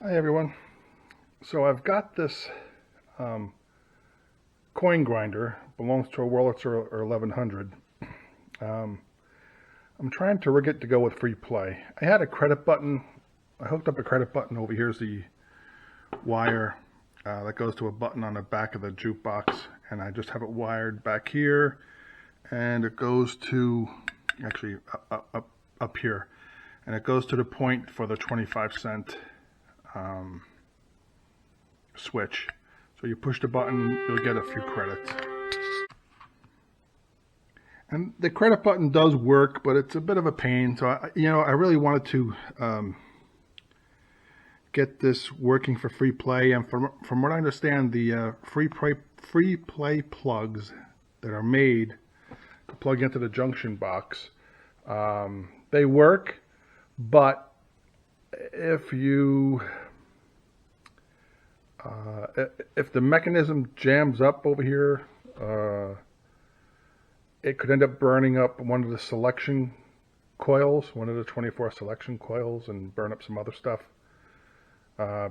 Hi everyone. So I've got this coin grinder, belongs to a Wurlitzer or 1100. I'm trying to rig it to go with free play. I had a credit button. I hooked up a credit button over here's the wire that goes to a button on the back of the jukebox, and I just have it wired back here, and it goes to actually up here, and it goes to the point for the 25-cent switch. So you push the button, you'll get a few credits. And the credit button does work, but it's a bit of a pain. So I really wanted to get this working for free play. And from what I understand, the free play plugs that are made to plug into the junction box, they work, but if the mechanism jams up over here, it could end up burning up one of the selection coils, one of the 24 selection coils, and burn up some other stuff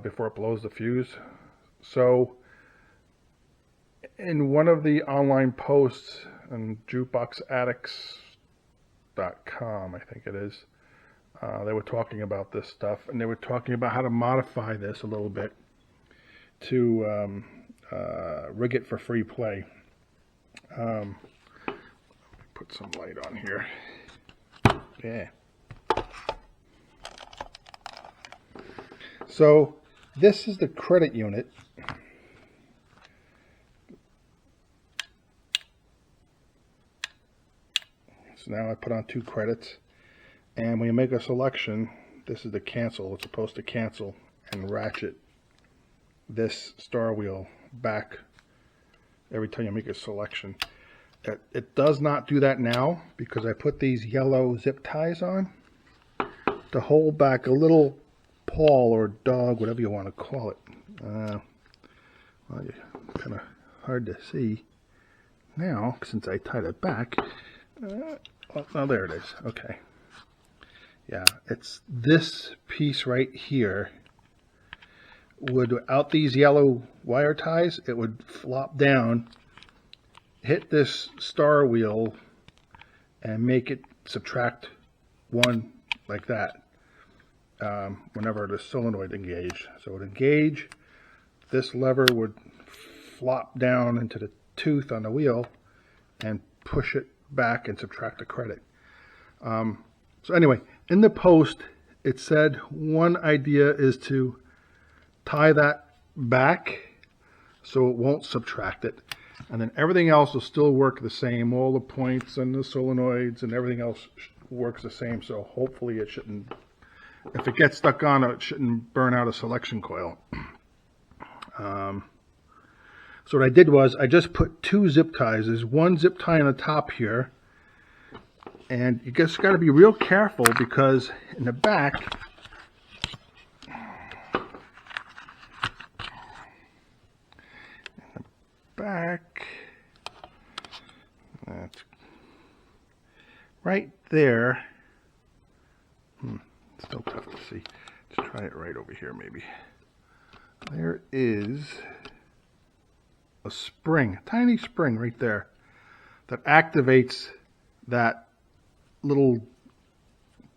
before it blows the fuse. So in one of the online posts on jukeboxaddicts.com, I think it is, they were talking about this stuff, and they were talking about how to modify this a little bit to rig it for free play. Put some light on here. Yeah. So this is the credit unit. So now I put on 2 credits, and when you make a selection, this is the cancel. It's supposed to cancel and ratchet this star wheel back every time you make a selection. It does not do that now because I put these yellow zip ties on to hold back a little paw or dog, whatever you want to call it. Well, kind of hard to see now since I tied it back. Oh, there it is. Okay. Yeah, it's this piece right here. Without these yellow wire ties, it would flop down, hit this star wheel, and make it subtract 1 like that whenever the solenoid engaged. So it would engage, this lever would flop down into the tooth on the wheel and push it back and subtract the credit. So anyway, in the post it said one idea is to tie that back so it won't subtract it, and then everything else will still work the same. All the points and the solenoids and everything else works the same, so hopefully it shouldn't, if it gets stuck on it shouldn't burn out a selection coil. So what I did was I just put 2 zip ties. There's 1 zip tie on the top here, and you just got to be real careful because in the back that's right there. Still tough to see. Let's try it right over here maybe. There is a spring, a tiny spring right there that activates that little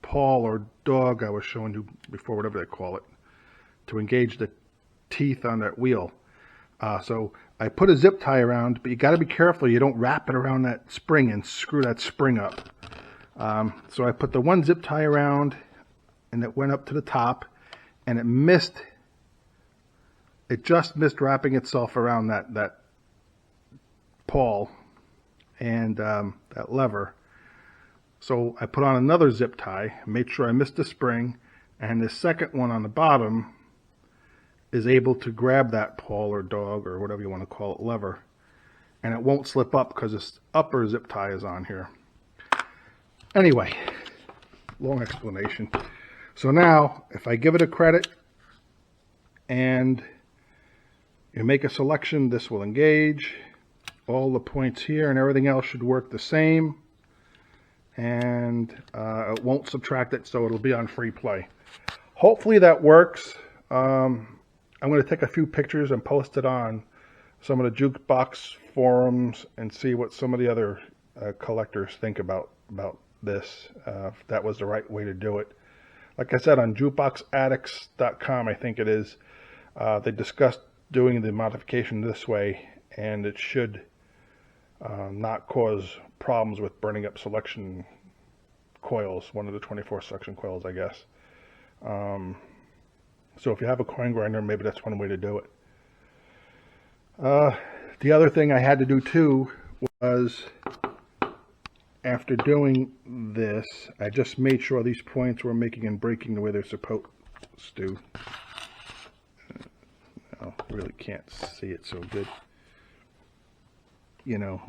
paw or dog I was showing you before, whatever they call it, to engage the teeth on that wheel. So I put a zip tie around, but you got to be careful you don't wrap it around that spring and screw that spring up. So I put the 1 zip tie around, and it went up to the top, and it just missed wrapping itself around that pawl and that lever. So I put on another zip tie, made sure I missed the spring, and the second one on the bottom is able to grab that paw or dog or whatever you want to call it lever, and it won't slip up because this upper zip tie is on here. Anyway, long explanation. So now if I give it a credit and you make a selection, this will engage. All the points here and everything else should work the same, and it won't subtract it, so it'll be on free play. Hopefully that works. I'm going to take a few pictures and post it on some of the jukebox forums and see what some of the other collectors think about this, if that was the right way to do it. Like I said, on jukeboxaddicts.com, I think it is, they discussed doing the modification this way, and it should not cause problems with burning up selection coils, one of the 24 selection coils, I guess. So if you have a coin grinder, maybe that's one way to do it. The other thing I had to do too was, after doing this, I just made sure these points were making and breaking the way they're supposed to. I really can't see it so good, you know.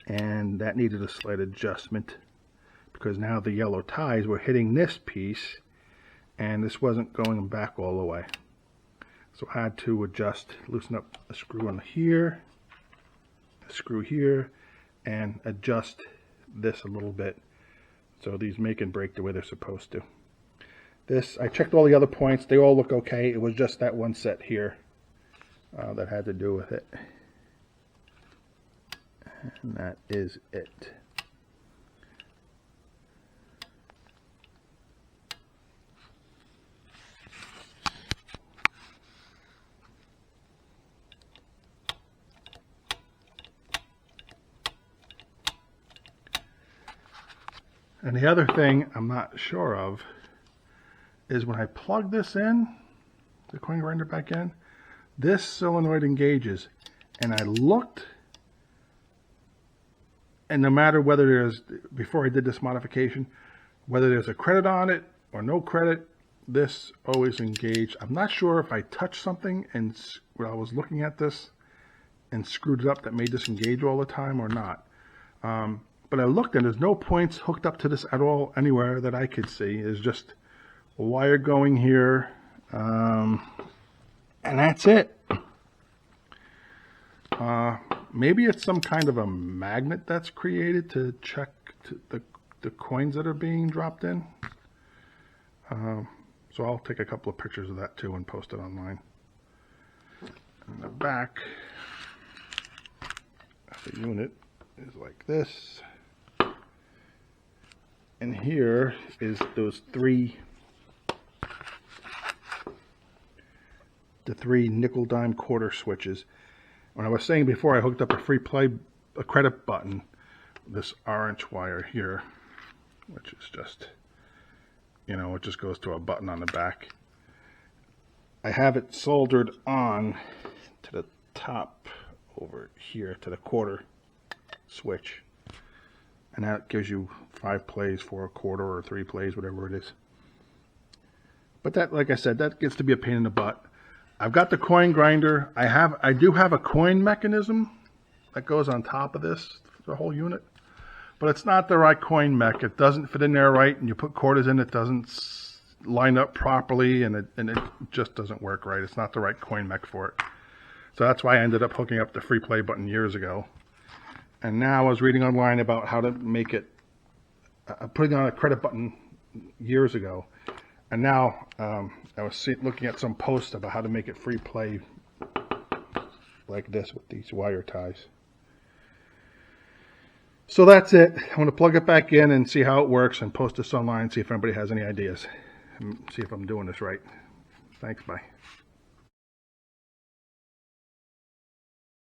And that needed a slight adjustment because now the yellow ties were hitting this piece and this wasn't going back all the way. So I had to adjust, loosen up a screw on here, a screw here, and adjust this a little bit so these make and break the way they're supposed to. This, I checked all the other points, they all look okay. It was just that one set here that had to do with it. And that is it. And the other thing I'm not sure of is when I plug this in, the coin grinder back in, this solenoid engages. And I looked, and no matter whether there's, before I did this modification, whether there's a credit on it or no credit, this always engaged. I'm not sure if I touched something and when I was looking at this and screwed it up that made this engage all the time or not. But I looked and there's no points hooked up to this at all anywhere that I could see. It's just a wire going here, and that's it. Maybe it's some kind of a magnet that's created to check the coins that are being dropped in. So I'll take a couple of pictures of that too and post it online. And the back of the unit is like this. And here is those the three nickel dime quarter switches. When I was saying before I hooked up a credit button, this orange wire here, which is just, you know, it just goes to a button on the back. I have it soldered on to the top over here to the quarter switch. And that gives you 5 plays for a quarter or 3 plays, whatever it is. But that, like I said, that gets to be a pain in the butt. I've got the coin grinder. I do have a coin mechanism that goes on top of this, the whole unit. But it's not the right coin mech. It doesn't fit in there right, and you put quarters in, it doesn't line up properly, and it just doesn't work right. It's not the right coin mech for it. So that's why I ended up hooking up the free play button years ago. And now I was reading online about how to make it, putting on a credit button years ago. And now I was looking at some posts about how to make it free play like this with these wire ties. So that's it. I'm going to plug it back in and see how it works and post this online, see if anybody has any ideas. And see if I'm doing this right. Thanks, bye.